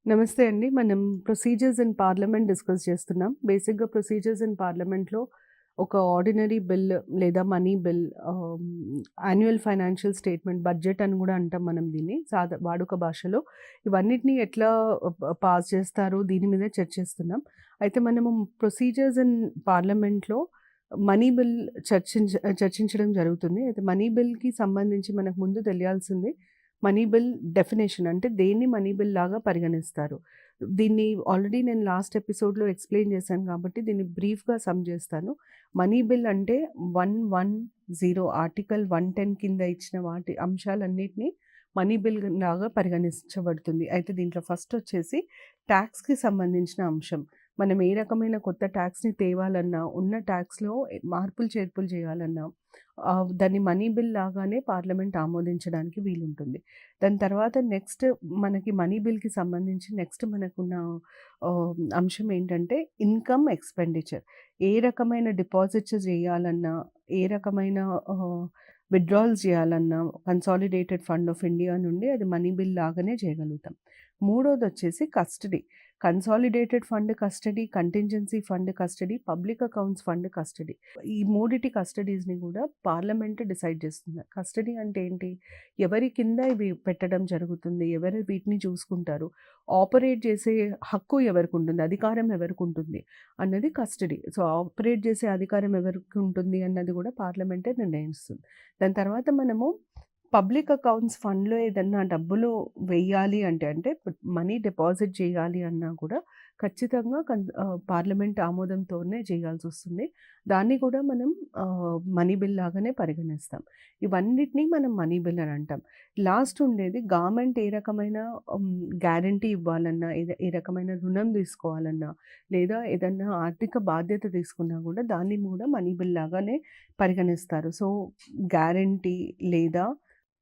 నమస్తే అండి. మనం ప్రొసీజర్స్ ఇన్ పార్లమెంట్ డిస్కస్ చేస్తున్నాం. బేసిక్‌గా ప్రొసీజర్స్ ఇన్ పార్లమెంట్‌లో ఒక ఆర్డినరీ బిల్ లేదా money bill, annual financial statement, budget అని గూడా అంటాం మనం దీన్ని వాడుక భాషలో. ఇవన్నిటిని ఎట్లా పాస్ చేస్తారు దీని మీదే చర్చిస్తున్నాం. అయితే మనము ప్రొసీజర్స్ ఇన్ పార్లమెంట్‌లో మనీ బిల్ చర్చించడం జరుగుతుంది. అయితే మనీ బిల్‌కి సంబంధించి మనకు ముందు తెలియాల్సింది మనీ బిల్ డెఫినేషన్, అంటే దేన్ని మనీ బిల్ లాగా పరిగణిస్తారు. దీన్ని ఆల్రెడీ నేను లాస్ట్ ఎపిసోడ్‌లో ఎక్స్‌ప్లెయిన్ చేశాను కాబట్టి దీన్ని బ్రీఫ్‌గా సమ్ చేస్తాను. మనీ బిల్ అంటే 110 ఆర్టికల్ 110 కింద ఇచ్చిన వాటి అంశాలన్నిటిని మనీ బిల్ లాగా పరిగణించబడుతుంది. అయితే దీంట్లో ఫస్ట్ వచ్చేసి ట్యాక్స్‌కి సంబంధించిన అంశం. మనం ఏ రకమైన కొత్త ట్యాక్స్‌ని తేవాలన్నా, ఉన్న ట్యాక్స్‌లో మార్పులు చేర్పులు చేయాలన్నా దాన్ని మనీ బిల్ లాగానే పార్లమెంట్ ఆమోదించడానికి వీలుంటుంది. దాని తర్వాత నెక్స్ట్ మనకి మనీ బిల్‌కి సంబంధించి నెక్స్ట్ మనకున్న అంశం ఏంటంటే ఇన్‌కమ్ ఎక్స్‌పెండిచర్. ఏ రకమైన డిపాజిట్స్ చేయాలన్నా, ఏ రకమైన విత్‌డ్రాయల్స్ చేయాలన్నా కన్సాలిడేటెడ్ ఫండ్ ఆఫ్ ఇండియా నుండి అది మనీ బిల్ లాగానే చేయగలుగుతాం. మూడోదొచ్చేసి custody. Consolidated fund custody, contingency fund custody, public accounts fund custody. ఈ మూడిటి కస్టడీస్‌ని కూడా పార్లమెంట్ డిసైడ్ చేస్తుంది. కస్టడీ అంటే ఏంటి? ఎవరి కింద ఇవి పెట్టడం జరుగుతుంది? ఎవరు వీటిని చూసుకుంటారు? ఆపరేట్ చేసే హక్కు ఎవరికుంటుంది? అధికారం ఎవరికుంటుంది? అన్నది కస్టడీ. సో, ఆపరేట్ చేసే అధికారం ఎవరికి ఉంటుంది అన్నది కూడా పార్లమెంటే నిర్ణయిస్తుంది. దాని తర్వాత మనము పబ్లిక్ అకౌంట్స్ ఫండ్‌లో ఏదన్నా డబ్బులు వెయ్యాలి అంటే మనీ డిపాజిట్ చేయాలి అన్నా కూడా ఖచ్చితంగా పార్లమెంట్ ఆమోదంతోనే చేయాల్సొస్తుంది. దాన్ని కూడా మనం మనీ బిల్ లాగానే పరిగణిస్తాం. ఇవన్నిటిని మనం మనీ బిల్ అని అంటాం. లాస్ట్ ఉండేది గవర్నమెంట్ ఏ రకమైన గ్యారంటీ ఇవ్వాలన్నా, ఏ రకమైన రుణం తీసుకోవాలన్నా, లేదా ఏదన్నా ఆర్థిక బాధ్యత తీసుకున్నా కూడా దాన్ని కూడా మనీ బిల్ లాగానే పరిగణిస్తారు. సో, గ్యారంటీ లేదా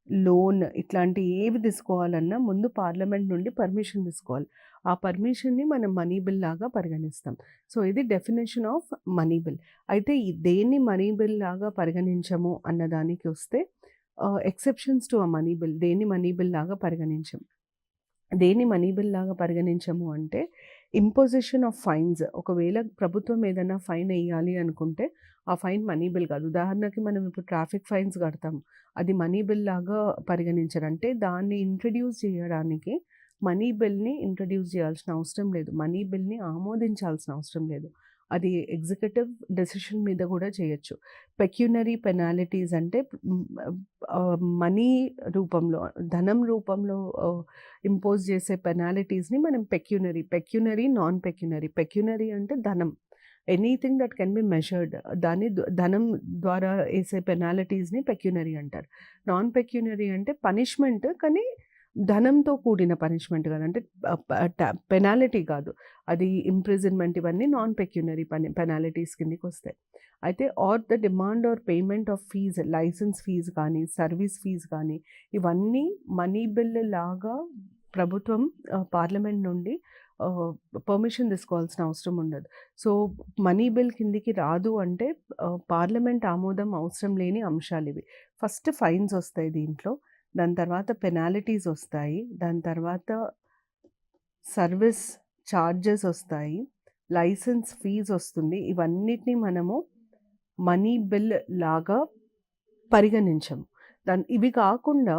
లోన్ ఇట్లాంటి ఏవి తీసుకోవాలన్నా ముందు పార్లమెంట్ నుండి పర్మిషన్ తీసుకోవాలి. ఆ పర్మిషన్‌ని మనం మనీ బిల్ లాగా పరిగణిస్తాం. సో, ఇది డెఫినిషన్ ఆఫ్ మనీ బిల్. అయితే దేన్ని మనీ బిల్ లాగా పరిగణించము అన్నదానికి వస్తే ఎక్సెప్షన్స్ టు మనీ బిల్. దేన్ని మనీ బిల్ లాగా పరిగణించం. దేన్ని మనీ బిల్ లాగా పరిగణించము అంటే ఇంపోజిషన్ ఆఫ్ ఫైన్స్. ఒకవేళ ప్రభుత్వం ఏదైనా ఫైన్ ఎయ్యాలి అనుకుంటే ఆ ఫైన్ మనీ బిల్ కాదు. ఉదాహరణకి మనం ఇప్పుడు ట్రాఫిక్ ఫైన్స్ కడతాం. అది మనీ బిల్ లాగా పరిగణించరు. అంటే దాన్ని ఇంట్రడ్యూస్ చేయడానికి మనీ బిల్‌ని ఇంట్రడ్యూస్ చేయాల్సిన అవసరం లేదు. మనీ బిల్‌ని ఆమోదించాల్సిన అవసరం లేదు. అది ఎగ్జిక్యూటివ్ డెసిషన్ మీద కూడా చేయొచ్చు. పెక్యునరీ పెనాల్టీస్ అంటే మనీ రూపంలో, ధనం రూపంలో ఇంపోజ్ చేసే పెనాల్టీస్‌ని మనం పెక్యునరీ, నాన్ పెక్యునరీ. పెక్యునరీ అంటే ధనం. Anything that can be measured. దాన్ని ధనం ద్వారా ఏసే పెనాల్టీస్‌ని పెక్యునరీ అంటారు. నాన్ పెక్యునరీ అంటే పనిష్మెంట్, కానీ ధనంతో కూడిన పనిష్మెంట్ కాదు. అంటే పెనాల్టీ కాదు. అది ఇంప్రిజన్‌మెంట్, ఇవన్నీ నాన్ పెక్యునరీ పెనాల్టీస్ కిందకొస్తాయి. అయితే the demand or payment of fees, licence fees కానీ, సర్వీస్ ఫీజ్ కానీ, ఇవన్నీ మనీ బిల్ లాగా ప్రభుత్వం పార్లమెంట్ నుండి పర్మిషన్ తీసుకోవాల్సిన అవసరం ఉండదు. సో, మనీ బిల్ కిందికి రాదు అంటే పార్లమెంట్ ఆమోదం అవసరం లేని అంశాలివి. ఫస్ట్ ఫైన్స్ వస్తాయి దీంట్లో. దాని తర్వాత పెనాల్టీస్ వస్తాయి. దాని తర్వాత సర్వీస్ చార్జెస్ వస్తాయి. లైసెన్స్ ఫీజ్ వస్తుంది. ఇవన్నిటిని మనము మనీ బిల్ లాగా పరిగణించము. ఇవి కాకుండా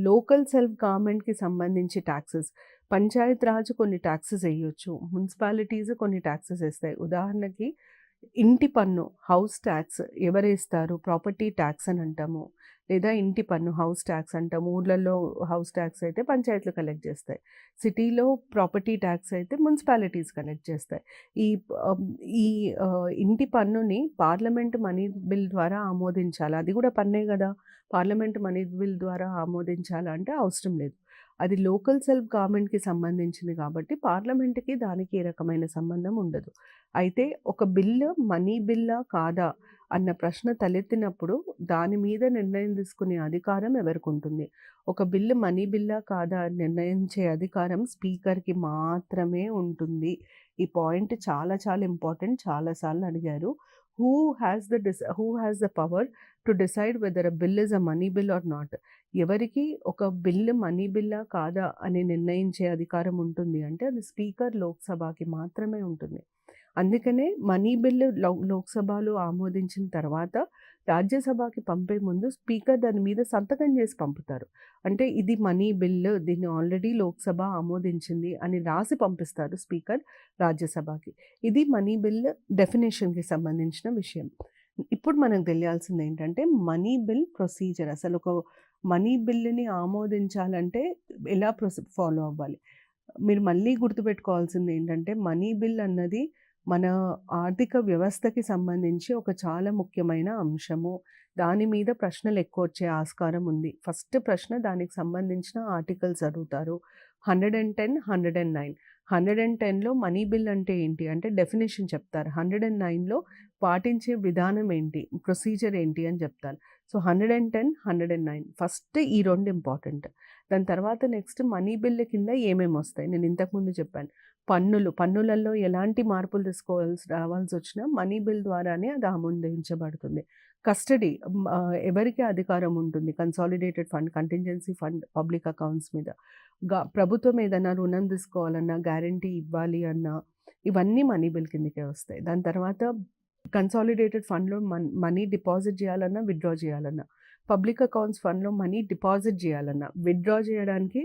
లోకల్ సెల్ఫ్ గవర్నమెంట్‌కి సంబంధించి టాక్సెస్, పంచాయత్ రాజ్ కొన్ని టాక్సెస్ ఎయ్యొచ్చు. మున్సిపాలిటీస్ కొన్ని టాక్సెస్ ఏస్తాయి. ఉదాహరణకి ఇంటి పన్ను, హౌస్ ట్యాక్స్ ఎవరేస్తారు? ప్రాపర్టీ ట్యాక్స్ అని అంటాము. లేదా ఇంటి పన్ను, హౌస్ ట్యాక్స్ అంటాము. ఊర్లలో హౌస్ ట్యాక్స్ అయితే పంచాయతీలు కలెక్ట్ చేస్తాయి. సిటీలో ప్రాపర్టీ ట్యాక్స్ అయితే మున్సిపాలిటీస్ కలెక్ట్ చేస్తాయి. ఈ ఈ ఇంటి పన్నుని పార్లమెంట్ మనీ బిల్ ద్వారా ఆమోదించాలి. అది కూడా పన్నే కదా! పార్లమెంట్ మనీ బిల్ ద్వారా ఆమోదించాలా అంటే అవసరం లేదు. అది లోకల్ సెల్ఫ్ గవర్నమెంట్‌కి సంబంధించింది కాబట్టి పార్లమెంట్‌కి దానికి ఏ రకమైన సంబంధం ఉండదు. అయితే ఒక బిల్లు మనీ బిల్లా కాదా అన్న ప్రశ్న తలెత్తినప్పుడు దాని మీద నిర్ణయం తీసుకునే అధికారం ఎవరికుంటుంది? ఒక బిల్లు మనీ బిల్లా కాదా అని నిర్ణయించే అధికారం స్పీకర్‌కి మాత్రమే ఉంటుంది. ఈ పాయింట్ చాలా చాలా ఇంపార్టెంట్. చాలా సార్లు అడిగారు. Who has the power to decide whether a bill is a money bill or not. ఎవరికి ఒక బిల్ మనీ బిల్లా కాదా అని నిర్ణయించే అధికారం ఉంటుంది అంటే అది స్పీకర్ లోక్సభకి మాత్రమే ఉంటుంది. అందుకనే మనీ బిల్లు లోక్సభలో ఆమోదించిన తర్వాత రాజ్యసభకి పంపే ముందు స్పీకర్ దాని మీద సంతకం చేసి పంపుతారు. అంటే ఇది మనీ బిల్లు, దీన్ని ఆల్రెడీ లోక్సభ ఆమోదించింది అని రాసి పంపిస్తారు స్పీకర్ రాజ్యసభకి. ఇది మనీ బిల్ డెఫినేషన్కి సంబంధించిన విషయం. ఇప్పుడు మనకు తెలియాల్సింది ఏంటంటే మనీ బిల్ ప్రొసీజర్. అసలు ఒక మనీ బిల్లుని ఆమోదించాలంటే ఎలా ఫాలో అవ్వాలి. మీరు మళ్ళీ గుర్తుపెట్టుకోవాల్సింది ఏంటంటే మనీ బిల్ అన్నది మన ఆర్థిక వ్యవస్థకి సంబంధించి ఒక చాలా ముఖ్యమైన అంశము. దాని మీద ప్రశ్నలు ఎక్కువ వచ్చే ఆస్కారం ఉంది. ఫస్ట్ ప్రశ్న దానికి సంబంధించిన ఆర్టికల్స్ అడుగుతారు. 110, 109. 110లో మనీ బిల్ అంటే ఏంటి అంటే డెఫినేషన్ చెప్తారు. 109లో పాటించే విధానం ఏంటి, ప్రొసీజర్ ఏంటి అని చెప్తారు. సో 110, 109 ఫస్ట్ ఈ 2 ఇంపార్టెంట్. దాని తర్వాత నెక్స్ట్ మనీ బిల్ కింద ఏమేమి వస్తాయి నేను ఇంతకుముందు చెప్పాను. పన్నులలో ఎలాంటి మార్పులు రావాల్సి వచ్చినా మనీ బిల్ ద్వారానే అది ఆమోదించబడుతుంది. కస్టడీ ఎవరికి అధికారం ఉంటుంది, consolidated fund, contingency fund, public accounts మీద. ప్రభుత్వం ఏదైనా రుణం తీసుకోవాలన్నా, గ్యారంటీ ఇవ్వాలి అన్నా ఇవన్నీ మనీ బిల్ కిందకే వస్తాయి. దాని తర్వాత కన్సాలిడేటెడ్ ఫండ్లో మనీ డిపాజిట్ చేయాలన్నా, విత్డ్రా చేయాలన్నా, పబ్లిక్ అకౌంట్స్ ఫండ్లో మనీ డిపాజిట్ చేయాలన్నా, విత్డ్రా చేయడానికి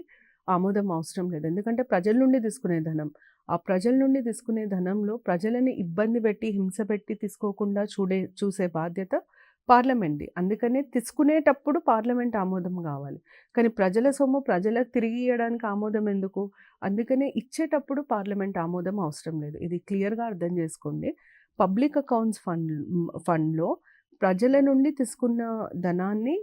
ఆమోదం అవసరం లేదు. ఎందుకంటే ప్రజల నుండి తీసుకునే ధనం. ఆ ప్రజల నుండి తీసుకునే ధనంలో ప్రజలని ఇబ్బంది పెట్టి, హింస పెట్టి తీసుకోకుండా చూసే బాధ్యత పార్లమెంట్ది. అందుకనే తీసుకునేటప్పుడు పార్లమెంట్ ఆమోదం కావాలి. కానీ ప్రజల సొమ్ము ప్రజలకు తిరిగి ఇవ్వడానికి ఆమోదం ఎందుకు? అందుకనే ఇచ్చేటప్పుడు పార్లమెంట్ ఆమోదం అవసరం లేదు. ఇది క్లియర్గా అర్థం చేసుకోండి. పబ్లిక్ అకౌంట్స్ ఫండ్లో ప్రజల నుండి తీసుకున్న ధనాన్ని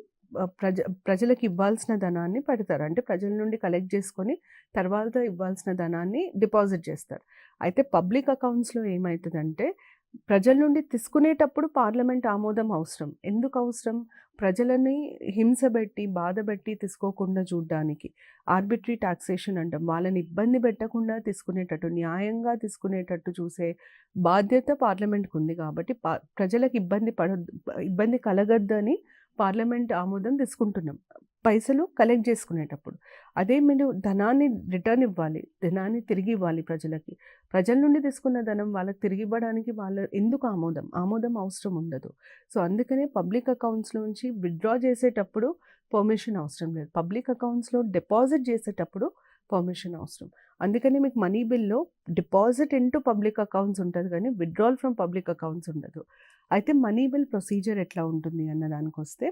ప్రజలకు ఇవ్వాల్సిన ధనాన్ని పెడతారు. అంటే ప్రజల నుండి కలెక్ట్ చేసుకొని తర్వాత ఇవ్వాల్సిన ధనాన్ని డిపాజిట్ చేస్తారు. అయితే పబ్లిక్ అకౌంట్స్లో ఏమవుతుందంటే ప్రజల నుండి తీసుకునేటప్పుడు పార్లమెంట్ ఆమోదం అవసరం. ఎందుకు అవసరం? ప్రజలని హింసబెట్టి, బాధపెట్టి తీసుకోకుండా చూడడానికి. ఆర్బిట్రీ టాక్సేషన్ అంటాం. వాళ్ళని ఇబ్బంది పెట్టకుండా తీసుకునేటట్టు, న్యాయంగా తీసుకునేటట్టు చూసే బాధ్యత పార్లమెంట్కి ఉంది. కాబట్టి ప్రజలకు ఇబ్బంది కలగద్దని పార్లమెంట్ ఆమోదం తీసుకుంటున్నాం పైసలు కలెక్ట్ చేసుకునేటప్పుడు. అదే మీరు ధనాన్ని రిటర్న్ ఇవ్వాలి, ధనాన్ని తిరిగి ఇవ్వాలి ప్రజలకి. ప్రజల నుండి తీసుకున్న ధనం వాళ్ళకి తిరిగి ఇవ్వడానికి ఎందుకు ఆమోదం అవసరం ఉండదు. సో అందుకనే పబ్లిక్ అకౌంట్స్లోంచి విత్డ్రా చేసేటప్పుడు పర్మిషన్ అవసరం లేదు. పబ్లిక్ అకౌంట్స్లో డిపాజిట్ చేసేటప్పుడు పర్మిషన్ అవసరం. అందుకని మీకు మనీ బిల్లో డిపాజిట్ ఇంటూ పబ్లిక్ అకౌంట్స్ ఉంటుంది కానీ విత్డ్రాల్ ఫ్రమ్ పబ్లిక్ అకౌంట్స్ ఉండదు. అయితే మనీ బిల్ ప్రొసీజర్ ఎట్లా ఉంటుంది అన్న దానికి వస్తే,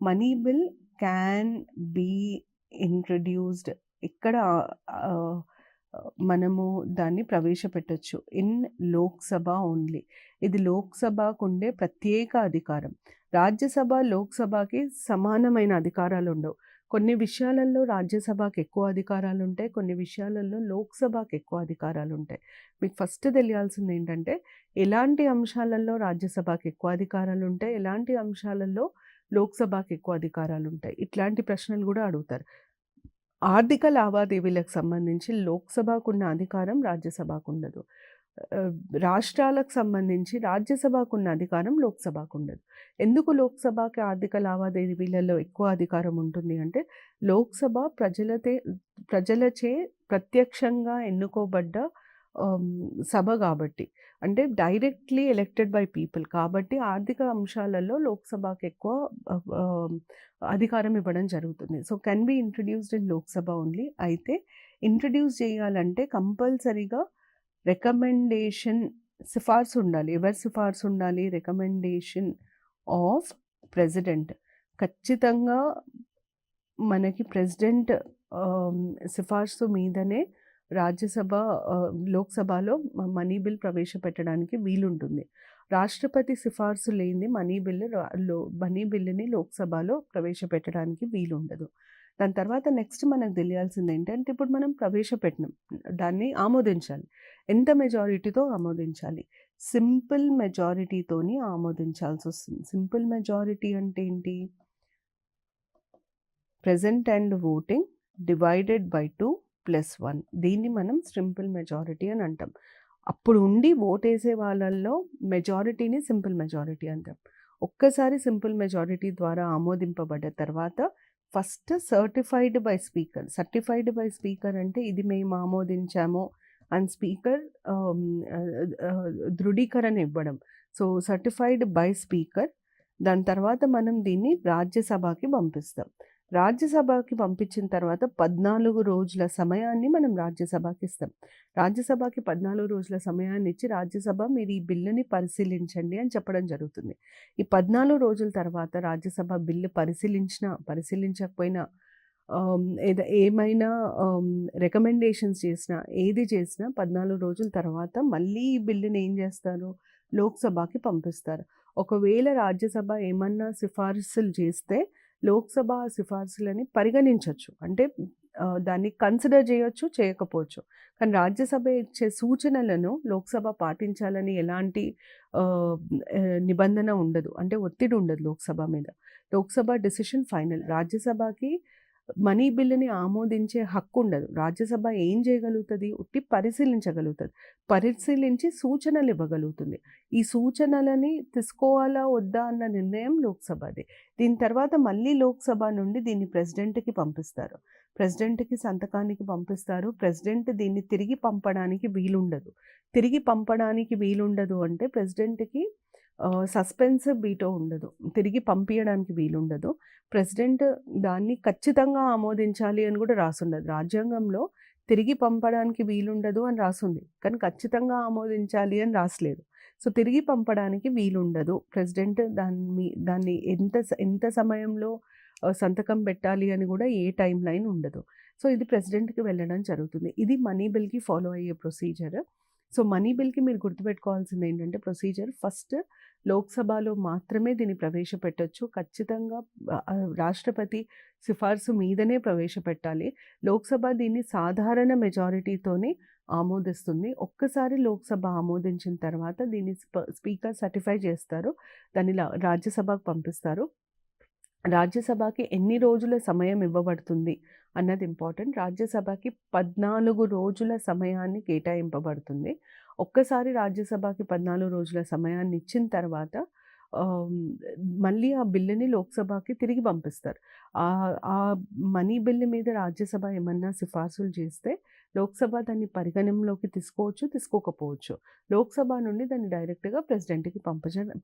money bill can be introduced. ఇక్కడ మనము దాన్ని ప్రవేశపెట్టచ్చు ఇన్ లోక్సభ ఓన్లీ. ఇది లోక్సభకు ఉండే ప్రత్యేక అధికారం. రాజ్యసభ లోక్సభకి సమానమైన అధికారాలు ఉండవు. కొన్ని విషయాలలో రాజ్యసభకి ఎక్కువ అధికారాలు ఉంటాయి, కొన్ని విషయాలలో లోక్సభకి ఎక్కువ అధికారాలు ఉంటాయి. మీకు ఫస్ట్ తెలియాల్సింది ఏంటంటే ఎలాంటి అంశాలలో రాజ్యసభకి ఎక్కువ అధికారాలు ఉంటాయి, ఎలాంటి అంశాలలో లోక్సభకి ఎక్కువ అధికారాలు ఉంటాయి. ఇట్లాంటి ప్రశ్నలు కూడా అడుగుతారు. ఆర్థిక లావాదేవీలకు సంబంధించి లోక్సభకు ఉన్న అధికారం రాజ్యసభకు ఉండదు. రాష్ట్రాలకు సంబంధించి రాజ్యసభకు ఉన్న అధికారం లోక్సభకు ఉండదు. ఎందుకు లోక్సభకి ఆర్థిక లావాదేవీలలో ఎక్కువ అధికారం ఉంటుంది అంటే లోక్సభ ప్రజలచే ప్రత్యక్షంగా ఎన్నుకోబడ్డ సభ కాబట్టి, అంటే డైరెక్ట్లీ ఎలెక్టెడ్ బై పీపుల్ కాబట్టి ఆర్థిక అంశాలలో లోక్సభకి ఎక్కువ అధికారం ఇవ్వడం జరుగుతుంది. So can be introduced in Lok Sabha only. అయితే ఇంట్రడ్యూస్ చేయాలంటే కంపల్సరీగా రికమెండేషన్, సిఫార్సు ఉండాలి. ఎవరి సిఫార్సు ఉండాలి? Recommendation of president. ఖచ్చితంగా మనకి ప్రెసిడెంట్ సిఫార్సు మీదనే లోక్సభలో మనీ బిల్ ప్రవేశపెట్టడానికి వీలుంటుంది. రాష్ట్రపతి సిఫార్సు లేని మనీ బిల్లుని లోక్సభలో ప్రవేశపెట్టడానికి వీలుండదు. దాని తర్వాత నెక్స్ట్ మనకు తెలియాల్సింది ఏంటంటే ఇప్పుడు మనం ప్రవేశపెట్టినాం, దాన్ని ఆమోదించాలి. ఎంత మెజారిటీతో ఆమోదించాలి? సింపుల్ మెజారిటీతోని ఆమోదించాల్సి వస్తుంది. సింపుల్ మెజారిటీ అంటే ఏంటి? Present and voting divided by 2 + 1. దీన్ని మనం సింపుల్ మెజారిటీ అని అంటాం. అప్పుడు ఉండి ఓటేసే వాళ్ళల్లో మెజారిటీని సింపుల్ మెజారిటీ అంటాం. ఒక్కసారి సింపుల్ మెజారిటీ ద్వారా ఆమోదింపబడ్డ తర్వాత ఫస్ట్ సర్టిఫైడ్ బై స్పీకర్ అంటే ఇది మేము ఆమోదించాము అని స్పీకర్ ధృవీకరణ ఇవ్వడం. So certified by speaker. దాని తర్వాత మనం దీన్ని రాజ్యసభకి పంపిస్తాం. రాజ్యసభకి పంపించిన తర్వాత 14 రోజుల సమయాన్ని మనం రాజ్యసభకి ఇస్తాం. రాజ్యసభకి 14 రోజుల సమయాన్ని ఇచ్చి రాజ్యసభ మీరు ఈ బిల్లుని పరిశీలించండి అని చెప్పడం జరుగుతుంది. ఈ 14 రోజుల తర్వాత రాజ్యసభ బిల్లు పరిశీలించకపోయినా ఏమైనా రికమెండేషన్స్ చేసినా ఏది చేసినా 14 రోజుల తర్వాత మళ్ళీ ఈ బిల్లుని ఏం చేస్తారు, లోక్సభకి పంపిస్తారు. ఒకవేళ రాజ్యసభ ఏమన్నా సిఫార్సులు చేస్తే లోక్సభ ఆ సిఫార్సులని పరిగణించవచ్చు. అంటే దాన్ని కన్సిడర్ చేయొచ్చు, చేయకపోవచ్చు. కానీ రాజ్యసభ ఇచ్చే సూచనలను లోక్సభ పాటించాలని ఎలాంటి నిబంధన ఉండదు, అంటే ఒత్తిడి ఉండదు లోక్సభ మీద. Lok Sabha decision final. రాజ్యసభకి మనీ బిల్లుని ఆమోదించే హక్కు ఉండదు. రాజ్యసభ ఏం చేయగలుగుతుంది, ఉట్టి పరిశీలించగలుగుతుంది. పరిశీలించి సూచనలు ఇవ్వగలుగుతుంది. ఈ సూచనలని తీసుకోవాలా వద్దా అన్న నిర్ణయం లోక్సభది. దీని తర్వాత మళ్ళీ లోక్సభ నుండి దీన్ని ప్రెసిడెంట్కి పంపిస్తారు. ప్రెసిడెంట్కి సంతకానికి పంపిస్తారు. ప్రెసిడెంట్ దీన్ని తిరిగి పంపడానికి వీలుండదు అంటే ప్రెసిడెంట్కి సస్పెన్స్ వీటో ఉండదు, తిరిగి పంపించడానికి వీలుండదు. ప్రెసిడెంట్ దాన్ని ఖచ్చితంగా ఆమోదించాలి అని కూడా రాసుండదు. రాజ్యాంగంలో తిరిగి పంపడానికి వీలుండదు అని రాసుంది, కానీ ఖచ్చితంగా ఆమోదించాలి అని రాసలేదు. సో తిరిగి పంపడానికి వీలుండదు. ప్రెసిడెంట్ దాన్ని ఎంత సమయంలో సంతకం పెట్టాలి అని కూడా ఏ టైం లైన్ ఉండదు. సో ఇది ప్రెసిడెంట్కి వెళ్ళడం జరుగుతుంది. ఇది మనీ బిల్కి ఫాలో అయ్యే ప్రొసీజర్. సో మనీ బిల్కి మీరు గుర్తుపెట్టుకోవాల్సింది ఏంటంటే ప్రొసీజర్ ఫస్ట్ లోక్సభలో మాత్రమే దీన్ని ప్రవేశపెట్టచ్చు. ఖచ్చితంగా రాష్ట్రపతి సిఫార్సు మీదనే ప్రవేశపెట్టాలి. లోక్సభ దీన్ని సాధారణ మెజారిటీతోనే ఆమోదిస్తుంది. ఒక్కసారి లోక్సభ ఆమోదించిన తర్వాత దీన్ని స్పీకర్ సర్టిఫై చేస్తారు. దాన్ని రాజ్యసభకు పంపిస్తారు. రాజ్యసభకి ఎన్ని రోజుల సమయం ఇవ్వబడుతుంది అన్నది ఇంపార్టెంట్. రాజ్యసభకి 14 రోజుల సమయాన్ని కేటాయింపబడుతుంది. ఒక్కసారి రాజ్యసభకి 14 రోజుల సమయాన్ని ఇచ్చిన తర్వాత మళ్ళీ ఆ బిల్లుని లోక్సభకి తిరిగి పంపిస్తారు. ఆ మనీ బిల్లు మీద రాజ్యసభ ఏమన్నా సిఫార్సులు చేస్తే లోక్సభ దాన్ని పరిగణనలోకి తీసుకోవచ్చు, తీసుకోకపోవచ్చు. లోక్సభ నుండి దాన్ని డైరెక్ట్గా ప్రెసిడెంట్కి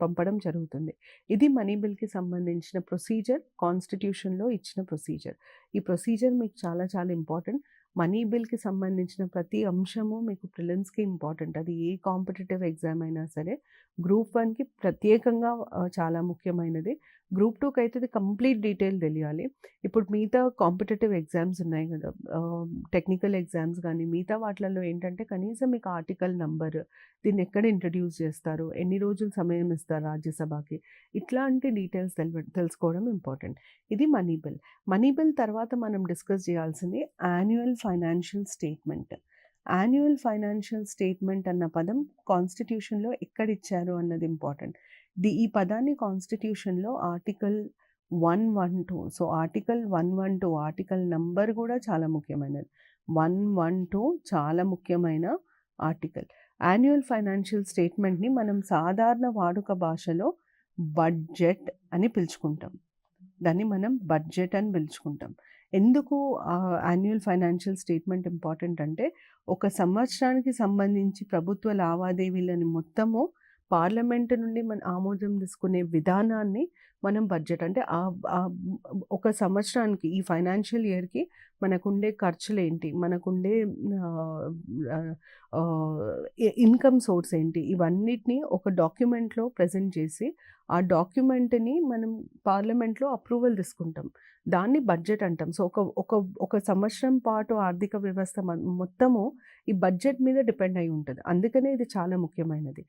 పంపడం జరుగుతుంది. ఇది మనీ బిల్కి సంబంధించిన ప్రొసీజర్, కాన్స్టిట్యూషన్లో ఇచ్చిన ప్రొసీజర్. ఈ ప్రొసీజర్ మీకు చాలా చాలా ఇంపార్టెంట్. మనీ బిల్కి సంబంధించిన ప్రతి అంశము మీకు ప్రిలిమ్స్కి ఇంపార్టెంట్. అది ఏ కాంపిటేటివ్ ఎగ్జామ్ అయినా సరే. గ్రూప్ 1కి ప్రత్యేకంగా చాలా ముఖ్యమైనది. గ్రూప్ 2కి అయితే ఇది కంప్లీట్ డీటెయిల్ తెలియాలి. ఇప్పుడు మిగతా కాంపిటేటివ్ ఎగ్జామ్స్ ఉన్నాయి కదా, టెక్నికల్ ఎగ్జామ్స్ కానీ మిగతా వాటిలలో ఏంటంటే కనీసం మీకు ఆర్టికల్ నంబర్, దీన్ని ఎక్కడ ఇంట్రడ్యూస్ చేస్తారు, ఎన్ని రోజులు సమయం ఇస్తారు రాజ్యసభకి, ఇట్లాంటి డీటెయిల్స్ తెలుసుకోవడం ఇంపార్టెంట్. ఇది మనీ బిల్. మనీ బిల్ తర్వాత మనం డిస్కస్ చేయాల్సింది annual financial statement. Annual financial statement అన్న పదం కాన్స్టిట్యూషన్లో ఎక్కడిచ్చారు అన్నది ఇంపార్టెంట్. ఈ పదాన్ని కాన్స్టిట్యూషన్లో article 112, so article 112 article number కూడా చాలా ముఖ్యమైనది. 112 చాలా ముఖ్యమైన ఆర్టికల్. యాన్యువల్ ఫైనాన్షియల్ స్టేట్మెంట్ని మనం సాధారణ వాడుక భాషలో బడ్జెట్ అని పిలుచుకుంటాం. దాన్ని మనం బడ్జెట్ అని పిలుచుకుంటాం. ఎందుకు యాన్యువల్ ఫైనాన్షియల్ స్టేట్మెంట్ ఇంపార్టెంట్ అంటే ఒక సంవత్సరానికి సంబంధించి ప్రభుత్వ లావాదేవీలని మొత్తము పార్లమెంటు నుండి మన ఆమోదం తీసుకునే విధానాన్ని మనం బడ్జెట్ అంటే ఒక సంవత్సరానికి ఈ ఫైనాన్షియల్ ఇయర్కి మనకుండే ఖర్చులు ఏంటి, మనకుండే ఇన్కమ్ సోర్స్ ఏంటి, ఇవన్నిటిని ఒక డాక్యుమెంట్లో ప్రజెంట్ చేసి ఆ డాక్యుమెంట్ని మనం పార్లమెంట్లో అప్రూవల్ తీసుకుంటాం. దాన్ని బడ్జెట్ అంటాం. సో ఒక సంవత్సరం పాటు ఆర్థిక వ్యవస్థ మొత్తము ఈ బడ్జెట్ మీద డిపెండ్ అయి ఉంటుంది. అందుకనే ఇది చాలా ముఖ్యమైనది.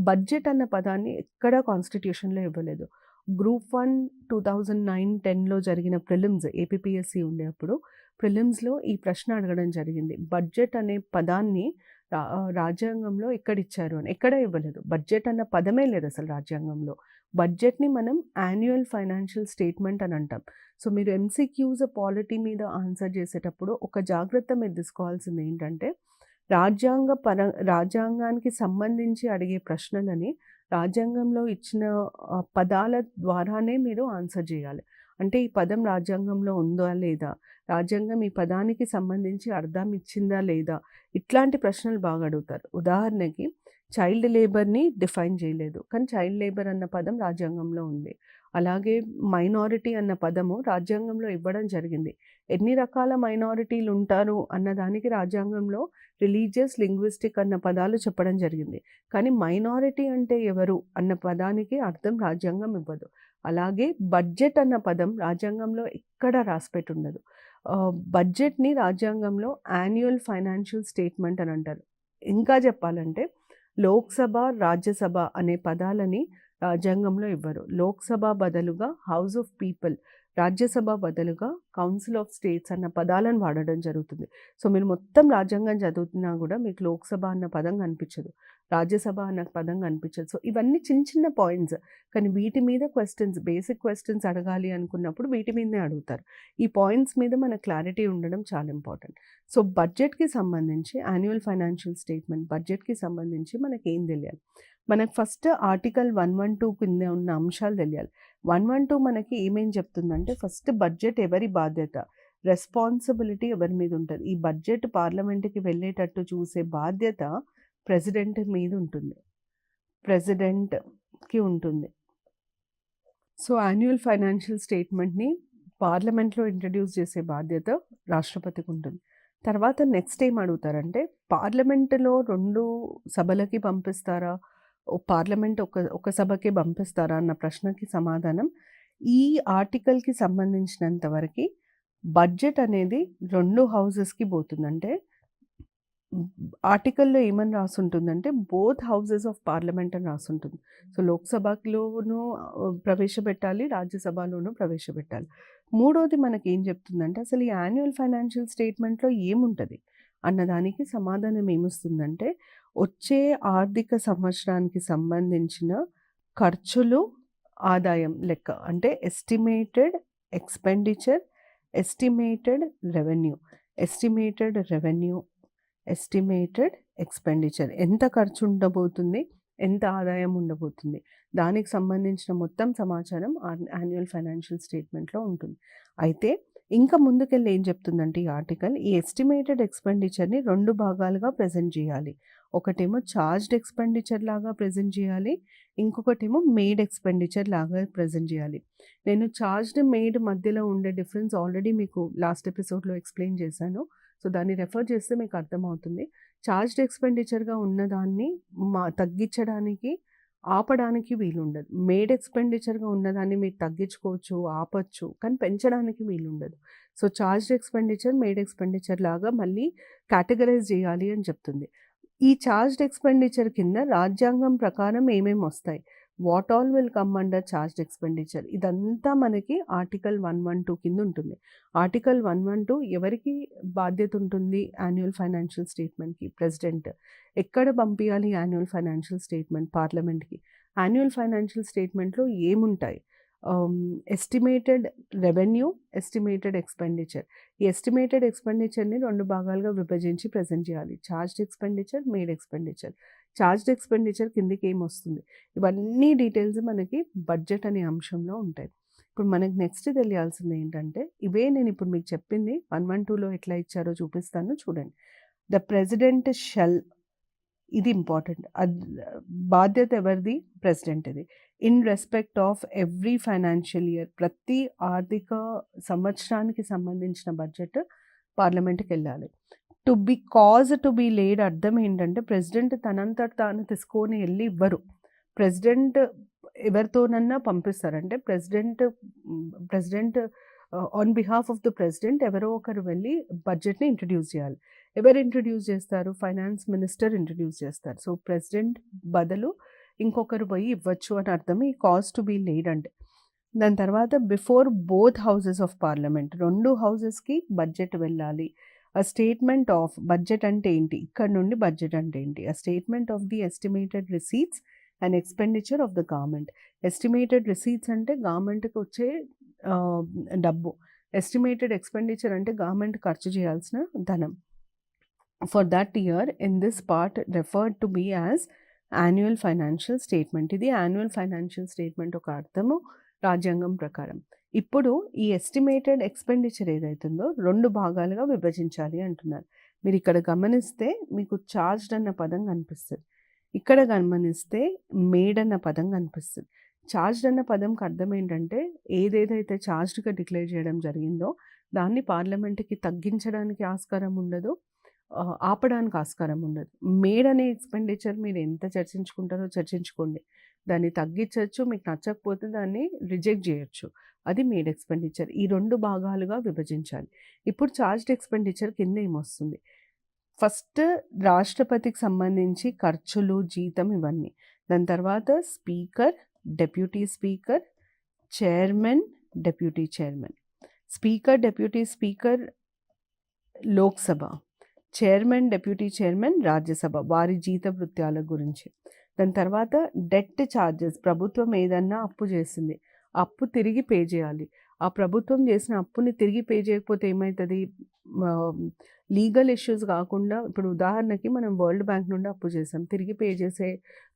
బడ్జెట్ అన్న పదాన్ని ఎక్కడా కాన్స్టిట్యూషన్లో ఇవ్వలేదు. గ్రూప్ 1 2009-10లో జరిగిన ప్రిలిమ్స్, ఏపీపీఎస్సీ ఉండేప్పుడు ప్రిలిమ్స్లో ఈ ప్రశ్న అడగడం జరిగింది. బడ్జెట్ అనే పదాన్ని రాజ్యాంగంలో ఎక్కడిచ్చారు అని. ఎక్కడ ఇవ్వలేదు. బడ్జెట్ అన్న పదమే లేదు అసలు రాజ్యాంగంలో. బడ్జెట్ని మనం యాన్యువల్ ఫైనాన్షియల్ స్టేట్మెంట్ అని అంటాం. సో మీరు ఎంసీక్యూస్ పాలిటీ మీద ఆన్సర్ చేసేటప్పుడు ఒక జాగ్రత్త మీరు తీసుకోవాల్సింది ఏంటంటే రాజ్యాంగానికి సంబంధించి అడిగే ప్రశ్నలని రాజ్యాంగంలో ఇచ్చిన పదాల ద్వారానే మీరు ఆన్సర్ చేయాలి. అంటే ఈ పదం రాజ్యాంగంలో ఉందా లేదా? రాజ్యాంగం ఈ పదానికి సంబంధించి అర్థం ఇచ్చిందా లేదా? ఇట్లాంటి ప్రశ్నలు బాగా అడుగుతారు. ఉదాహరణకి చైల్డ్ లేబర్‌ని డిఫైన్ చేయలేదు. కానీ చైల్డ్ లేబర్ అన్న పదం రాజ్యాంగంలో ఉంది. అలాగే మైనారిటీ అన్న పదము రాజ్యాంగంలో ఇవ్వడం జరిగింది. ఎన్ని రకాల మైనారిటీలు ఉంటారు అన్నదానికి రాజ్యాంగంలో రిలీజియస్, లింగ్విస్టిక్ అన్న పదాలు చెప్పడం జరిగింది. కానీ మైనారిటీ అంటే ఎవరు అన్న పదానికి అర్థం రాజ్యాంగం ఇవ్వదు. అలాగే బడ్జెట్ అన్న పదం రాజ్యాంగంలో ఎక్కడా రాసిపెట్టి ఉండదు. బడ్జెట్‌ని రాజ్యాంగంలో యాన్యువల్ ఫైనాన్షియల్ స్టేట్మెంట్ అని అంటారు. ఇంకా చెప్పాలంటే లోక్సభ, రాజ్యసభ అనే పదాలని రాజ్యాంగంలో ఇవ్వరు. లోక్సభ బదులుగా హౌస్ ఆఫ్ పీపుల్, రాజ్యసభ బదులుగా కౌన్సిల్ ఆఫ్ స్టేట్స్ అన్న పదాలను వాడడం జరుగుతుంది. సో మీరు మొత్తం రాజ్యాంగం చదువుతున్నా కూడా మీకు లోక్సభ అన్న పదం కనిపించదు, రాజ్యసభ అన్న పదం కనిపించదు. సో ఇవన్నీ చిన్న చిన్న పాయింట్స్, కానీ వీటి మీద క్వశ్చన్స్, బేసిక్ క్వశ్చన్స్ అడగాలి అనుకున్నప్పుడు వీటి మీదనే అడుగుతారు. ఈ పాయింట్స్ మీద మన క్లారిటీ ఉండడం చాలా ఇంపార్టెంట్. సో బడ్జెట్కి సంబంధించి యాన్యువల్ ఫైనాన్షియల్ స్టేట్మెంట్, బడ్జెట్కి సంబంధించి మనకి ఏం తెలియాలి? మనకు ఫస్ట్ ఆర్టికల్ 112 కింద ఉన్న అంశాలు తెలియాలి. 112 మనకి ఏమేం చెప్తుందంటే, ఫస్ట్ బడ్జెట్ ఎవరి బాధ్యత, రెస్పాన్సిబిలిటీ ఎవరి మీద ఉంటుంది. ఈ బడ్జెట్ పార్లమెంట్కి వెళ్ళేటట్టు చూసే బాధ్యత ప్రెసిడెంట్ మీద ఉంటుంది, ప్రెసిడెంట్కి ఉంటుంది. సో యాన్యువల్ ఫైనాన్షియల్ స్టేట్మెంట్ని పార్లమెంట్లో ఇంట్రడ్యూస్ చేసే బాధ్యత రాష్ట్రపతికి ఉంటుంది. తర్వాత నెక్స్ట్ ఏం అడుగుతారంటే, పార్లమెంటులో 2 సభలకి పంపిస్తారా, పార్లమెంట్ ఒక సభకే పంపిస్తారా అన్న ప్రశ్నకి సమాధానం, ఈ ఆర్టికల్కి సంబంధించినంత వరకు బడ్జెట్ అనేది 2 హౌజెస్కి పోతుంది. అంటే ఆర్టికల్లో ఏమని రాసుంటుందంటే బోత్ హౌజెస్ ఆఫ్ పార్లమెంట్ అని రాసుంటుంది. సో లోక్సభలోనూ ప్రవేశపెట్టాలి, రాజ్యసభలోనూ ప్రవేశపెట్టాలి. మూడోది మనకి ఏం చెప్తుందంటే, అసలు ఈ యాన్యువల్ ఫైనాన్షియల్ స్టేట్మెంట్లో ఏముంటుంది అన్నదానికి సమాధానం ఏమిస్తుందంటే, వచ్చే ఆర్థిక సంవత్సరానికి సంబంధించిన ఖర్చులు, ఆదాయం లెక్క, అంటే estimated expenditure, estimated revenue, estimated expenditure, ఎంత ఖర్చు ఉండబోతుంది, ఎంత ఆదాయం ఉండబోతుంది, దానికి సంబంధించిన మొత్తం సమాచారం యాన్యువల్ ఫైనాన్షియల్ స్టేట్మెంట్లో ఉంటుంది. అయితే ఇంకా ముందుకెళ్ళి ఏం చెప్తుందంటే ఈ ఆర్టికల్, ఈ ఎస్టిమేటెడ్ ఎక్స్పెండిచర్ని 2 భాగాలుగా ప్రజెంట్ చేయాలి. ఒకటేమో చార్జ్డ్ ఎక్స్పెండిచర్ లాగా ప్రజెంట్ చేయాలి, ఇంకొకటేమో మేడ్ ఎక్స్పెండిచర్ లాగా ప్రజెంట్ చేయాలి. నేను చార్జ్డ్, మేడ్ మధ్యలో ఉండే డిఫరెన్స్ ఆల్రెడీ మీకు లాస్ట్ ఎపిసోడ్లో ఎక్స్ప్లెయిన్ చేశాను. సో దాన్ని రెఫర్ చేస్తే మీకు అర్థమవుతుంది. చార్జ్డ్ ఎక్స్పెండిచర్గా ఉన్నదాన్ని తగ్గించడానికి, ఆపడానికి వీలుండదు. మేడ్ ఎక్స్పెండిచర్గా ఉన్నదాన్ని మీరు తగ్గించుకోవచ్చు, ఆపచ్చు, కానీ పెంచడానికి వీలుండదు. So charged expenditure, made expenditure లాగా మళ్ళీ కేటగరైజ్ చేయాలి అని చెప్తుంది. ఈ చార్జ్డ్ ఎక్స్పెండిచర్ కింద రాజ్యాంగం ప్రకారం ఏమేమి వస్తాయి, what all will come under charged expenditure, ఇదంతా మనకి ఆర్టికల్ 112 కింద ఉంటుంది. ఆర్టికల్ 112 ఎవరికి బాధ్యత ఉంటుంది యాన్యువల్ ఫైనాన్షియల్ స్టేట్మెంట్కి? ప్రెసిడెంట్. ఎక్కడ పంపించాలి యాన్యువల్ ఫైనాన్షియల్ స్టేట్మెంట్? పార్లమెంట్కి. యాన్యువల్ ఫైనాన్షియల్ స్టేట్మెంట్లో ఏముంటాయి? Estimated revenue, estimated expenditure. ఈ ఎస్టిమేటెడ్ ఎక్స్పెండిచర్ని 2 భాగాలుగా విభజించి ప్రజెంట్ చేయాలి. Charged expenditure, made expenditure. Charged expenditure కిందకి ఏమొస్తుంది, ఇవన్నీ డీటెయిల్స్ మనకి బడ్జెట్ అనే అంశంలో ఉంటాయి. ఇప్పుడు మనకి నెక్స్ట్ తెలియాల్సింది ఏంటంటే, ఇవే నేను ఇప్పుడు మీకు చెప్పింది 112లో ఎట్లా ఇచ్చారో చూపిస్తాను చూడండి. ద ప్రెసిడెంట్ షెల్, ఇది ఇంపార్టెంట్. బాధ్యత ఎవరిది? ప్రెసిడెంట్ది. In respect of every financial year, ప్రతి ఆర్థిక సంవత్సరానికి సంబంధించిన బడ్జెట్ పార్లమెంట్కి వెళ్ళాలి. టు బి లేడ్ అర్థం ఏంటంటే, ప్రెసిడెంట్ తనంతట తాను తీసుకొని వెళ్ళి ఇవ్వరు. ప్రెసిడెంట్ ఎవరితోనన్నా పంపిస్తారంటే, president on behalf of the president ఎవరో ఒకరు వెళ్ళి బడ్జెట్ని ఇంట్రడ్యూస్ చేయాలి. ఎవరు ఇంట్రడ్యూస్ చేస్తారు? ఫైనాన్స్ మినిస్టర్ ఇంట్రడ్యూస్ చేస్తారు. సో ప్రెసిడెంట్ బదులు ఇంకొకరు పోయి ఇవ్వచ్చు అని అర్థం ఈ కాజ్ టు బీ లేడ్ అంటే. దాని తర్వాత before both houses of parliament, 2 హౌసెస్కి బడ్జెట్ వెళ్ళాలి. ఆ స్టేట్మెంట్ ఆఫ్ బడ్జెట్ అంటే ఏంటి, ఇక్కడ నుండి బడ్జెట్ అంటే ఏంటి, ఆ statement of the estimated receipts and expenditure of the government. Estimated receipts అంటే గవర్నమెంట్కి వచ్చే డబ్బు, ఎస్టిమేటెడ్ ఎక్స్పెండిచర్ అంటే గవర్నమెంట్ ఖర్చు చేయాల్సిన ధనం. for that year in this part referred to be as annual financial statement. ఇది annual financial statement ఒక అర్థము రాజ్యాంగం ప్రకారం. ఇప్పుడు ఈ ఎస్టిమేటెడ్ ఎక్స్పెండిచర్ ఏదైతుందో 2 భాగాలుగా విభజించాలి అంటున్నారు. మీరు ఇక్కడ గమనిస్తే మీకు చార్జ్డ్ అన్న పదం కనిపిస్తుంది. ఇక్కడ గమనిస్తే మేడ్ అన్న పదం కనిపిస్తుంది. చార్జ్డ్ అన్న పదంకి అర్థం ఏంటంటే ఏదేదైతే చార్జ్డ్గా డిక్లేర్ చేయడం జరిగిందో దాన్ని పార్లమెంట్కి తగ్గించడానికి ఆస్కారం ఉండదు, ఆపడానికి ఆస్కారం ఉండదు. మేడ్ అనే ఎక్స్పెండిచర్ మీరు ఎంత చర్చించుకుంటారో చర్చించుకోండి, దాన్ని తగ్గించవచ్చు, మీకు నచ్చకపోతే దాన్ని రిజెక్ట్ చేయొచ్చు. అది మేడ్ ఎక్స్పెండిచర్. ఈ 2 భాగాలుగా విభజించాలి. ఇప్పుడు చార్జ్డ్ ఎక్స్పెండిచర్ కింద ఏమొస్తుంది? ఫస్ట్ రాష్ట్రపతికి సంబంధించి ఖర్చులు, జీతం ఇవన్నీ. దాని తర్వాత speaker, deputy speaker, chairman, deputy chairman. Speaker, deputy speaker Lok Sabha, chairman, deputy chairman Rajya Sabha, వారి జీత భృత్యాల గురించి. దాని తర్వాత డెట్ ఛార్జెస్, ప్రభుత్వం ఏదన్నా అప్పు చేసింది, అప్పు తిరిగి పే చేయాలి. ఆ ప్రభుత్వం చేసిన అప్పుని తిరిగి పే చేయకపోతే ఏమవుతుంది? లీగల్ ఇష్యూస్ కాకుండా, ఇప్పుడు ఉదాహరణకి మనం వరల్డ్ బ్యాంక్ నుండి అప్పు చేసాం, తిరిగి పే చేసే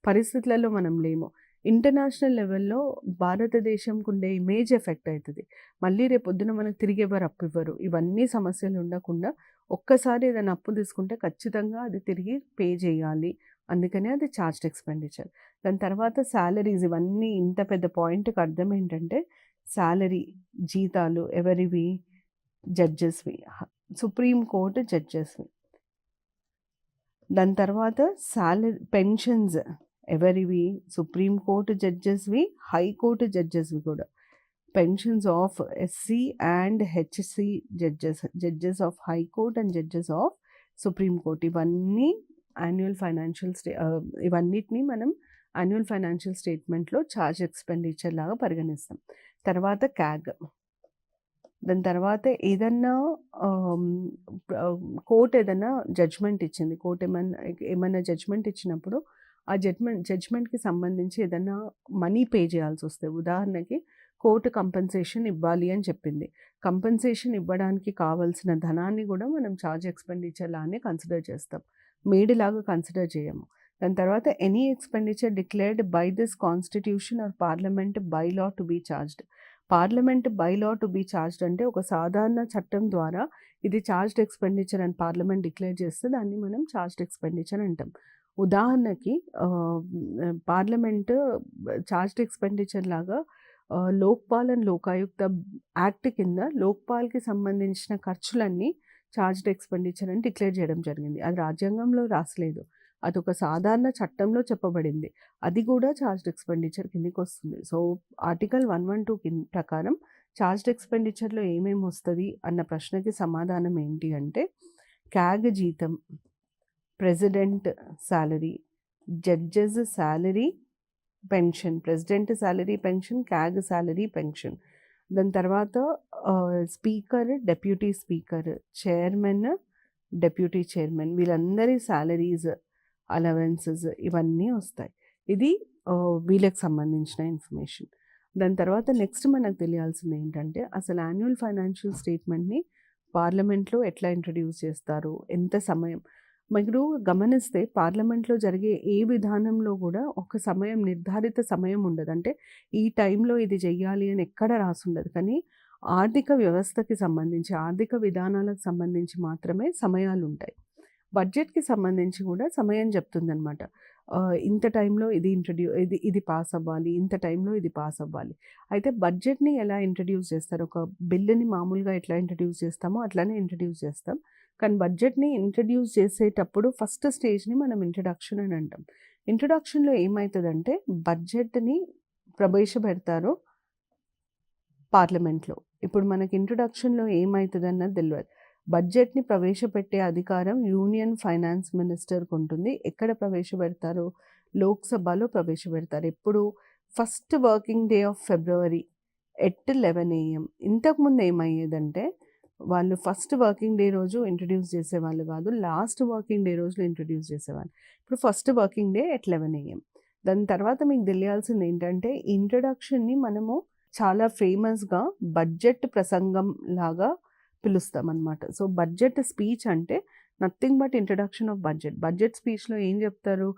పరిస్థితులలో మనం లేము. ఇంటర్నేషనల్ లెవెల్లో భారతదేశంకు ఉండే ఇమేజ్ ఎఫెక్ట్ అవుతుంది. మళ్ళీ రేపు పొద్దున మనకు తిరిగి ఎవరు అప్పు ఇవ్వరు. ఇవన్నీ సమస్యలు ఉండకుండా ఒక్కసారి ఏదైనా అప్పు తీసుకుంటే ఖచ్చితంగా అది తిరిగి పే చేయాలి. అందుకనే అది చార్జ్డ్ ఎక్స్పెండిచర్. దాని తర్వాత శాలరీస్, ఇవన్నీ ఇంత పెద్ద పాయింట్కి అర్థం ఏంటంటే శాలరీ, జీతాలు ఎవరివి? జడ్జెస్వి, సుప్రీం కోర్టు జడ్జెస్వి. దాని తర్వాత పెన్షన్స్ ఎవరివి? సుప్రీం కోర్టు జడ్జెస్వి, హైకోర్టు జడ్జెస్వి కూడా. Pensions of SC and HC judges of high court and judges of supreme court. ఇవన్నీ యాన్యువల్ ఫైనాన్షియల్ ఇవన్నిటిని మనం యాన్యువల్ ఫైనాన్షియల్ స్టేట్మెంట్లో చార్జ్ ఎక్స్పెండిచర్ లాగా పరిగణిస్తాం. తర్వాత క్యాగ్. దాని తర్వాత ఏదన్నా కోర్ట్ ఏదైనా జడ్జ్మెంట్ ఇచ్చింది, కోర్ట్ ఏమైనా జడ్జ్మెంట్ ఇచ్చినప్పుడు ఆ జడ్జ్మెంట్కి సంబంధించి ఏదైనా మనీ పే చేయాల్సి వస్తే, ఉదాహరణకి కోర్టు కంపెన్సేషన్ ఇవ్వాలి అని చెప్పింది, కంపెన్సేషన్ ఇవ్వడానికి కావాల్సిన ధనాన్ని కూడా మనం చార్జ్ ఎక్స్పెండిచర్ లానే కన్సిడర్ చేస్తాం, మేడిలాగా కన్సిడర్ చేయము. దాని తర్వాత any expenditure declared by this constitution or parliament by law to be charged. Parliament by law to be charged అంటే ఒక సాధారణ చట్టం ద్వారా ఇది చార్జ్డ్ ఎక్స్పెండిచర్ అని పార్లమెంట్ డిక్లేర్ చేస్తే దాన్ని మనం చార్జ్డ్ ఎక్స్పెండిచర్ అంటాం. ఉదాహరణకి పార్లమెంట్ చార్జ్డ్ ఎక్స్పెండిచర్ లాగా లోక్పాల్ అండ్ లోకాయుక్త యాక్ట్ కింద లోక్పాల్కి సంబంధించిన ఖర్చులన్నీ చార్జ్డ్ ఎక్స్పెండిచర్ అని డిక్లేర్ చేయడం జరిగింది. అది రాజ్యాంగంలో రాసలేదు, అదొక సాధారణ చట్టంలో చెప్పబడింది. అది కూడా చార్జ్డ్ ఎక్స్పెండిచర్ కిందకి వస్తుంది. సో ఆర్టికల్ 112 ప్రకారం చార్జ్డ్ ఎక్స్పెండిచర్లో ఏమేమి వస్తుంది అన్న ప్రశ్నకి సమాధానం ఏంటి అంటే క్యాగ్ జీతం, president salary, judges salary, pension, president salary pension, CAG salary pension. దాని తర్వాత speaker, deputy speaker, chairman, deputy chairman, వీళ్ళందరి శాలరీస్, అలవెన్సెస్ ఇవన్నీ వస్తాయి. ఇది వీళ్ళకి సంబంధించిన ఇన్ఫర్మేషన్. దాని తర్వాత నెక్స్ట్ మనకు తెలియాల్సింది ఏంటంటే అసలు యాన్యువల్ ఫైనాన్షియల్ స్టేట్మెంట్ని పార్లమెంట్లో ఎట్లా ఇంట్రడ్యూస్ చేస్తారు, ఎంత సమయం. మీరు గమనిస్తే పార్లమెంట్లో జరిగే ఏ విధానంలో కూడా ఒక సమయం, నిర్ధారిత సమయం ఉండదు. అంటే ఈ టైంలో ఇది చెయ్యాలి అని ఎక్కడ రాసుండదు. కానీ ఆర్థిక వ్యవస్థకి సంబంధించి, ఆర్థిక విధానాలకు సంబంధించి మాత్రమే సమయాలు ఉంటాయి. బడ్జెట్కి సంబంధించి కూడా సమయం చెప్తుందనమాట. ఇంత టైంలో ఇది ఇది పాస్ అవ్వాలి, ఇంత టైంలో ఇది పాస్ అవ్వాలి. అయితే బడ్జెట్ని ఎలా ఇంట్రడ్యూస్ చేస్తారు? ఒక బిల్లుని మామూలుగా ఎట్లా ఇంట్రడ్యూస్ చేస్తామో అట్లానే ఇంట్రడ్యూస్ చేస్తాం. కానీ బడ్జెట్ని ఇంట్రడ్యూస్ చేసేటప్పుడు ఫస్ట్ స్టేజ్ని మనం ఇంట్రడక్షన్ అని అంటాం. ఇంట్రడక్షన్లో ఏమవుతుందంటే బడ్జెట్ని ప్రవేశపెడతారో పార్లమెంట్లో. ఇప్పుడు మనకి ఇంట్రడక్షన్లో ఏమవుతుంది అన్నది తెలియదు. బడ్జెట్ని ప్రవేశపెట్టే అధికారం యూనియన్ ఫైనాన్స్ మినిస్టర్కి ఉంటుంది. ఎక్కడ ప్రవేశపెడతారు? లోక్సభలో ప్రవేశపెడతారు. ఎప్పుడు? First working day of February at 11 AM. ఇంతకుముందు ఏమయ్యేదంటే వాళ్ళు ఫస్ట్ వర్కింగ్ డే రోజు ఇంట్రడ్యూస్ చేసేవాళ్ళు కాదు, లాస్ట్ వర్కింగ్ డే రోజులో ఇంట్రడ్యూస్ చేసేవాళ్ళు. ఇప్పుడు first working day at 11 AM. దాని తర్వాత మీకు తెలియాల్సింది ఏంటంటే ఇంట్రడక్షన్ని మనము చాలా ఫేమస్గా బడ్జెట్ ప్రసంగం లాగా పిలుస్తాం అన్నమాట. సో బడ్జెట్ స్పీచ్ అంటే nothing but introduction of budget. Budget స్పీచ్‌లో ఏం చెప్తారు?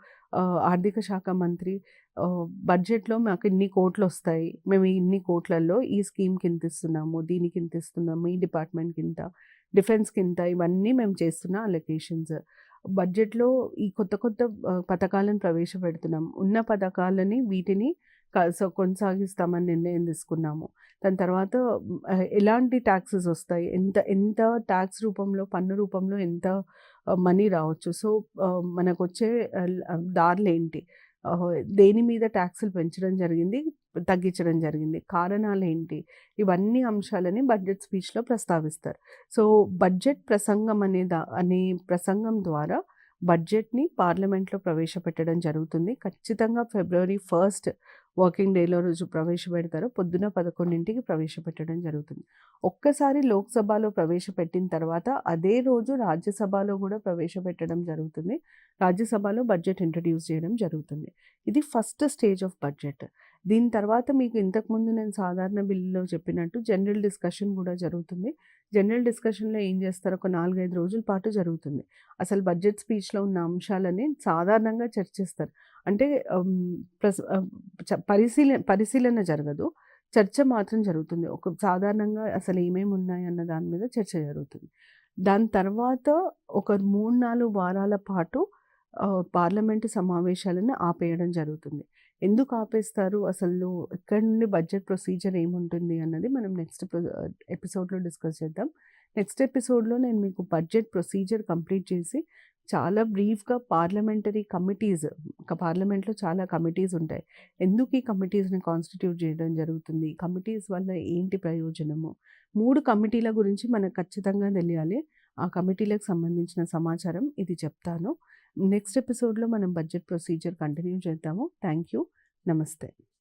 ఆర్థిక శాఖ మంత్రి బడ్జెట్‌లో మాకు ఇన్ని కోట్లొస్తాయి. మేము ఇన్ని కోట్లల్లో ఈ స్కీమ్‌కి ఇంత ఇస్తున్నాము, దీనికి ఇంత ఇస్తున్నాము, ఈ డిపార్ట్మెంట్‌కి ఇంత, డిఫెన్స్‌కి ఇంత, ఇవన్నీ మేము చేస్తున్న అలొకేషన్స్. బడ్జెట్‌లో ఈ కొత్త కొత్త పథకాలను ప్రవేశపెడుతున్నాం. ఉన్న పథకాలని వీటిని కొనసాగిస్తామని నిర్ణయం తీసుకున్నాము. దాని తర్వాత ఎలాంటి టాక్సెస్ వస్తాయి, ఎంత ఎంత టాక్స్ రూపంలో, పన్ను రూపంలో ఎంత మనీ రావచ్చు. సో, మనకొచ్చే దారులేంటి? దేని మీద ట్యాక్సులు పెంచడం జరిగింది, తగ్గించడం జరిగింది, కారణాలేంటి? ఇవన్నీ అంశాలని బడ్జెట్ స్పీచ్‌లో ప్రస్తావిస్తారు. సో, బడ్జెట్ ప్రసంగం అనే ప్రసంగం ద్వారా బడ్జెట్‌ని పార్లమెంట్‌లో ప్రవేశపెట్టడం జరుగుతుంది. ఖచ్చితంగా ఫిబ్రవరి 1 వర్కింగ్ డేలో రోజు ప్రవేశపెడతారు. పొద్దున 11కి ప్రవేశపెట్టడం జరుగుతుంది. ఒక్కసారి లోక్‌సభలో ప్రవేశపెట్టిన తర్వాత అదే రోజు రాజ్యసభలో కూడా ప్రవేశపెట్టడం జరుగుతుంది. రాజ్యసభలో బడ్జెట్ ఇంట్రొడ్యూస్ చేయడం జరుగుతుంది. ఇది ఫస్ట్ స్టేజ్ ఆఫ్ బడ్జెట్. దీని తర్వాత మీకు ఇంతకుముందు నేను సాధారణ బిల్లులో చెప్పినట్టు జనరల్ డిస్కషన్ కూడా జరుగుతుంది. జనరల్ డిస్కషన్‌లో ఏం చేస్తారు, ఒక 4, 5 రోజుల పాటు జరుగుతుంది. అసలు బడ్జెట్ స్పీచ్‌లో ఉన్న అంశాలని సాధారణంగా చర్చిస్తారు. అంటే ప్రస్ ఆహ్, పరిశీలన జరగదు. చర్చ మాత్రం జరుగుతుంది. ఒక సాధారణంగా అసలు ఏమేమి ఉన్నాయి అన్న దాని మీద చర్చ జరుగుతుంది. దాని తర్వాత ఒక 3, 4 వారాల పాటు పార్లమెంటు సమావేశాలను ఆపేయడం జరుగుతుంది. ఎందుకు ఆపేస్తారు? అసలు ఇక్కడి నుండి బడ్జెట్ ప్రొసీజర్ ఏముంటుంది అన్నది మనం నెక్స్ట్ ఎపిసోడ్‌లో డిస్కస్ చేద్దాం. నెక్స్ట్ ఎపిసోడ్‌లో నేను మీకు బడ్జెట్ ప్రొసీజర్ కంప్లీట్ చేసి చాలా బ్రీఫ్‌గా పార్లమెంటరీ కమిటీస్, పార్లమెంట్‌లో చాలా కమిటీస్ ఉంటాయి. ఎందుకు ఈ కమిటీస్‌ని కాన్స్టిట్యూట్ చేయడం జరుగుతుంది? కమిటీస్ వల్ల ఏంటి ప్రయోజనము? 3 కమిటీల గురించి మనకు ఖచ్చితంగా తెలియాలి. ఆ కమిటీలకు సంబంధించిన సమాచారం ఇది చెప్తాను. నెక్స్ట్ ఎపిసోడ్‌లో మనం బడ్జెట్ ప్రొసీజర్ కంటిన్యూ చేద్దాము. Thank you. నమస్తే.